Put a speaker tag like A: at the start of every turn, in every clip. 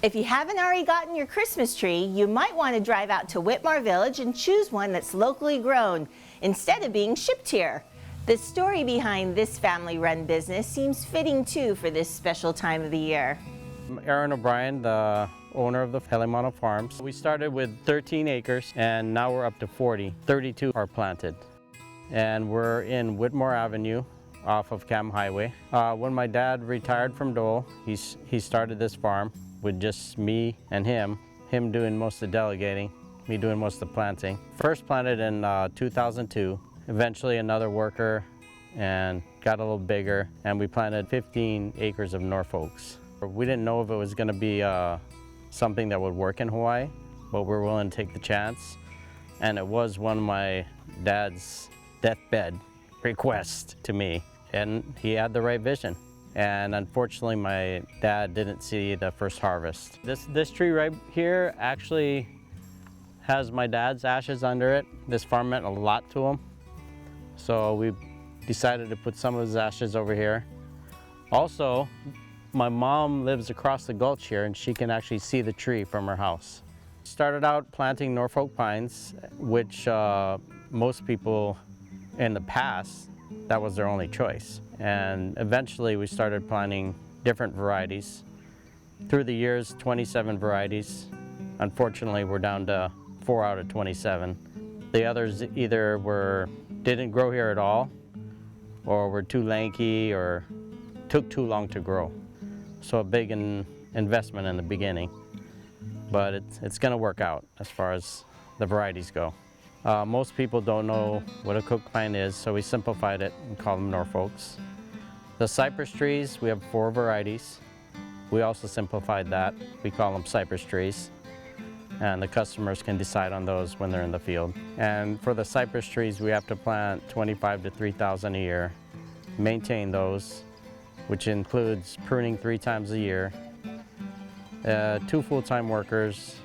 A: If you haven't already gotten your Christmas tree, you might want to drive out to Whitmore Village and choose one that's locally grown instead of being shipped here. The story behind this family-run business seems fitting too for this special time of the year.
B: I'm Aaron O'Brien, the owner of the Helemano Farms. We started with 13 acres and now we're up to 40. 32 are planted. And we're in Whitmore Avenue off of Cam Highway. When my dad retired from Dole, he started this farm with just me and him doing most of the delegating, me doing most of the planting. First planted in 2002, eventually another worker, and got a little bigger, and we planted 15 acres of Norfolks. We didn't know if it was gonna be something that would work in Hawaii, but we're willing to take the chance. And it was one of my dad's deathbed requests to me, and he had the right vision. And unfortunately, my dad didn't see the first harvest. This tree right here actually has my dad's ashes under it. This farm meant a lot to him. So we decided to put some of his ashes over here. Also, my mom lives across the gulch here and she can actually see the tree from her house. Started out planting Norfolk Pines, which most people in the past, that was their only choice. And eventually we started planting different varieties. Through the years, 27 varieties. Unfortunately, we're down to 4 out of 27. The others either didn't grow here at all, or were too lanky, or took too long to grow. So a big investment in the beginning. But it's gonna work out as far as the varieties go. Most people don't know what a cook pine is, so we simplified it and call them Norfolks. The cypress trees, we have 4 varieties. We also simplified that. We call them cypress trees. And the customers can decide on those when they're in the field. And for the cypress trees, we have to plant 25 to 3,000 a year, maintain those, which includes pruning 3 times a year, 2 full-time workers,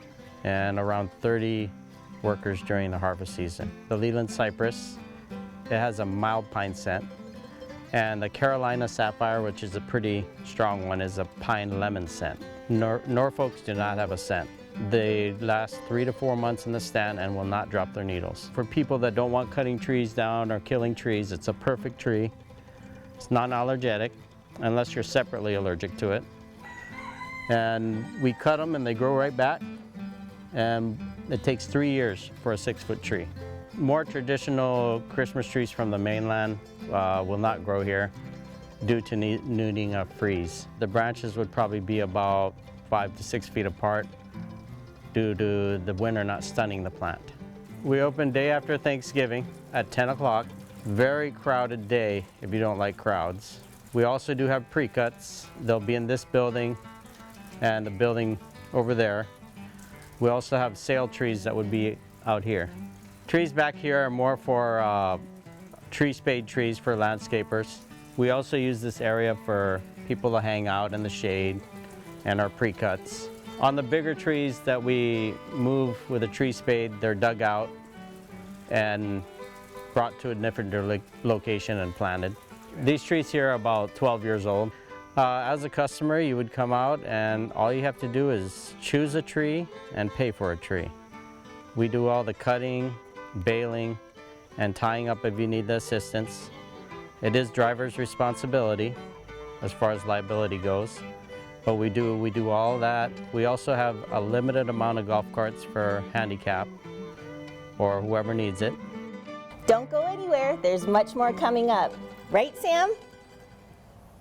B: and around 30 workers during the harvest season. The Leland cypress, it has a mild pine scent. And the Carolina sapphire, which is a pretty strong one, is a pine lemon scent. Norfolks do not have a scent. They last 3 to 4 months in the stand and will not drop their needles. For people that don't want cutting trees down or killing trees, it's a perfect tree. It's non-allergenic, unless you're separately allergic to it. And we cut them and they grow right back. And it takes 3 years for a 6-foot tree. More traditional Christmas trees from the mainland will not grow here due to needing a freeze. The branches would probably be about 5 to 6 feet apart due to the winter not stunning the plant. We open day after Thanksgiving at 10 o'clock. Very crowded day if you don't like crowds. We also do have pre-cuts. They'll be in this building and the building over there. We also have sale trees that would be out here. Trees back here are more for tree spade trees for landscapers. We also use this area for people to hang out in the shade and our pre-cuts. On the bigger trees that we move with a tree spade, they're dug out and brought to a different location and planted. These trees here are about 12 years old. As a customer, you would come out and all you have to do is choose a tree and pay for a tree. We do all the cutting, baling, and tying up if you need the assistance. It is driver's responsibility as far as liability goes, but we do all that. We also have a limited amount of golf carts for handicap or whoever needs it.
A: Don't go anywhere, there's much more coming up. Right, Sam?